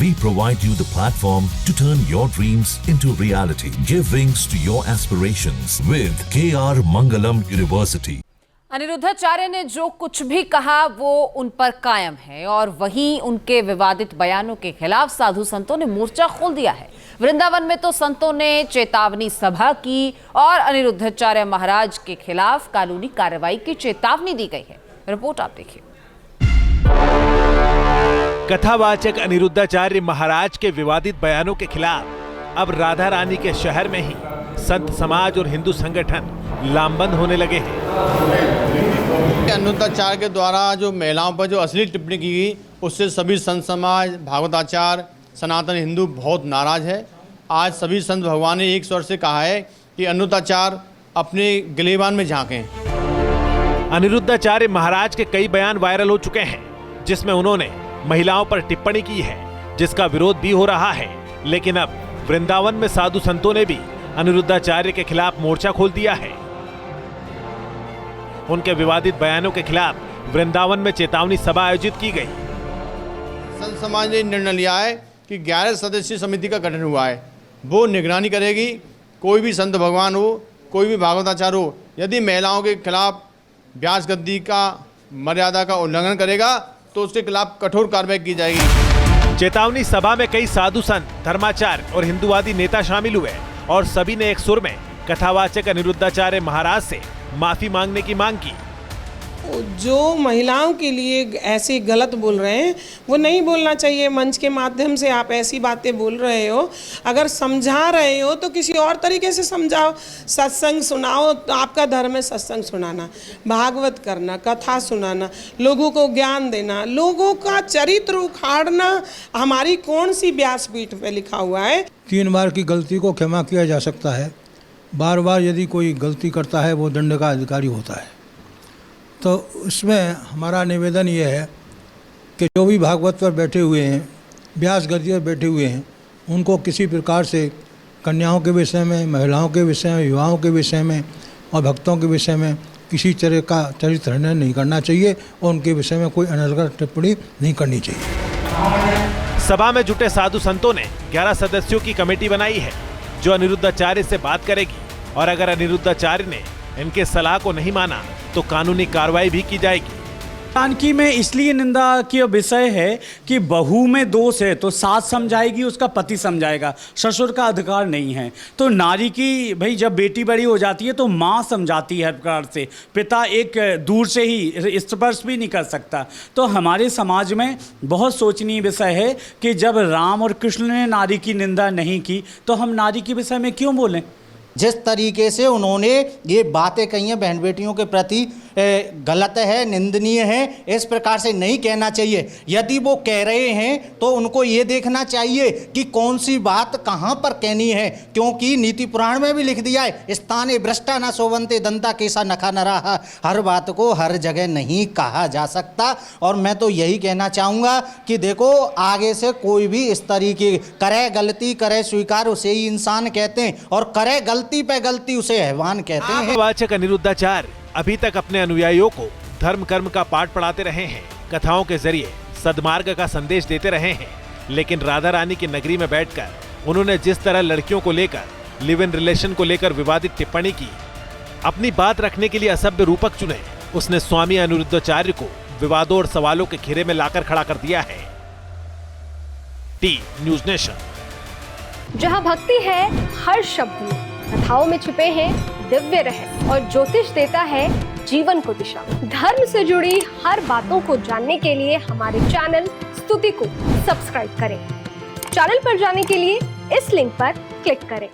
We provide you the platform to turn your dreams into reality. Give wings to your aspirations with KR Mangalam University. Aniruddhacharya ने जो कुछ भी कहा वो उन पर कायम है और वहीं उनके विवादित बयानों के खिलाफ साधु संतों ने मोर्चा खोल दिया है। वृंदावन में तो संतों ने चेतावनी सभा की और अनिरुद्धाचार्य महाराज के खिलाफ कानूनी कार्रवाई की चेतावनी दी गई है। रिपोर्ट आप देखिए। कथावाचक अनिरुद्धाचार्य महाराज के विवादित बयानों के खिलाफ अब राधा रानी के शहर में ही संत समाज और हिंदू संगठन लामबंद होने लगे हैं। अनिरुद्धाचार्य के द्वारा जो महिलाओं पर जो असली टिप्पणी की गई उससे सभी संत समाज, भागवताचार्य, सनातन हिंदू बहुत नाराज है। आज सभी संत भगवान ने एक स्वर से कहा है कि अनिरुद्धाचार्य अपने गिलेबान में झांकें। अनिरुद्धाचार्य महाराज के कई बयान वायरल हो चुके हैं जिसमें उन्होंने महिलाओं पर टिप्पणी की है जिसका विरोध भी हो रहा है। लेकिन अब वृंदावन में साधु संतों ने भी अनिरुद्धाचार्य के खिलाफ मोर्चा खोल दिया है। उनके विवादित बयानों के खिलाफ वृंदावन में चेतावनी सभा आयोजित की गई। संत समाज ने निर्णय लिया है कि 11 सदस्यीय समिति का गठन हुआ है। वो निगरानी करेगी। कोई भी संत भगवान हो, कोई भी भागवताचार्य हो, यदि महिलाओं के खिलाफ व्यास गद्दी का मर्यादा का उल्लंघन करेगा तो उसके खिलाफ कठोर कार्रवाई की जाएगी। चेतावनी सभा में कई साधु संत, धर्माचार्य और हिंदुवादी नेता शामिल हुए और सभी ने एक सुर में कथावाचक अनिरुद्धाचार्य महाराज से माफी मांगने की मांग की। जो महिलाओं के लिए ऐसे गलत बोल रहे हैं वो नहीं बोलना चाहिए। मंच के माध्यम से आप ऐसी बातें बोल रहे हो, अगर समझा रहे हो तो किसी और तरीके से समझाओ। सत्संग सुनाओ, तो आपका धर्म है सत्संग सुनाना, भागवत करना, कथा सुनाना, लोगों को ज्ञान देना, लोगों का चरित्र उखाड़ना हमारी कौन सी व्यासपीठ पे लिखा हुआ है? 3 बार की गलती को क्षमा किया जा सकता है। बार बार यदि कोई गलती करता है वो दंड का अधिकारी होता है। तो उसमें हमारा निवेदन ये है कि जो भी भागवत पर बैठे हुए हैं, व्यास गद्दी पर बैठे हुए हैं, उनको किसी प्रकार से कन्याओं के विषय में, महिलाओं के विषय में, युवाओं के विषय में और भक्तों के विषय में किसी तरह का चरित्र हनन नहीं करना चाहिए और उनके विषय में कोई अनर्गल टिप्पणी नहीं करनी चाहिए। सभा में जुटे साधु संतों ने 11 सदस्यों की कमेटी बनाई है जो अनिरुद्धाचार्य से बात करेगी और अगर अनिरुद्धाचार्य ने इनके सलाह को नहीं माना तो कानूनी कार्रवाई भी की जाएगी। जानकी में इसलिए निंदा की विषय है कि बहू में दोष है तो सास समझाएगी, उसका पति समझाएगा, ससुर का अधिकार नहीं है। तो नारी की भाई जब बेटी बड़ी हो जाती है तो माँ समझाती है हर प्रकार से, पिता एक दूर से ही स्पर्श भी नहीं कर सकता। तो हमारे समाज में बहुत सोचनीय विषय है कि जब राम और कृष्ण ने नारी की निंदा नहीं की तो हम नारी के विषय में क्यों बोलें? जिस तरीके से उन्होंने ये बातें कही हैं बहन बेटियों के प्रति गलत है, निंदनीय है, इस प्रकार से नहीं कहना चाहिए। यदि वो कह रहे हैं तो उनको ये देखना चाहिए कि कौन सी बात कहाँ पर कहनी है, क्योंकि नीति पुराण में भी लिख दिया है स्थाने भ्रष्टा न सोवंते दंता केसा नखा न रहा। हर बात को हर जगह नहीं कहा जा सकता। और मैं तो यही कहना चाहूँगा कि देखो आगे से कोई भी इस तरीके करे गलती करे स्वीकार उसे ही इंसान कहते हैं और करे गलती पे गलती उसे हैवान कहते हैं। वाचक अनिरुद्धाचार्य अभी तक अपने अनुयायियों को धर्म कर्म का पाठ पढ़ाते रहे हैं, कथाओं के जरिए सद्मार्ग का संदेश देते रहे हैं। लेकिन राधा रानी की नगरी में बैठकर उन्होंने जिस तरह लड़कियों को लेकर लिव इन रिलेशन को लेकर विवादित टिप्पणी की, अपनी बात रखने के लिए असभ्य रूपक चुने, उसने स्वामी अनिरुद्धाचार्य को विवादों और सवालों के घेरे में लाकर खड़ा कर दिया है। T news nation. जहां भक्ति है हर शब्द में, कथाओं में छुपे हैं दिव्य रहस्य और ज्योतिष देता है जीवन को दिशा। धर्म से जुड़ी हर बातों को जानने के लिए हमारे चैनल स्तुति को सब्सक्राइब करें। चैनल पर जाने के लिए इस लिंक पर क्लिक करें।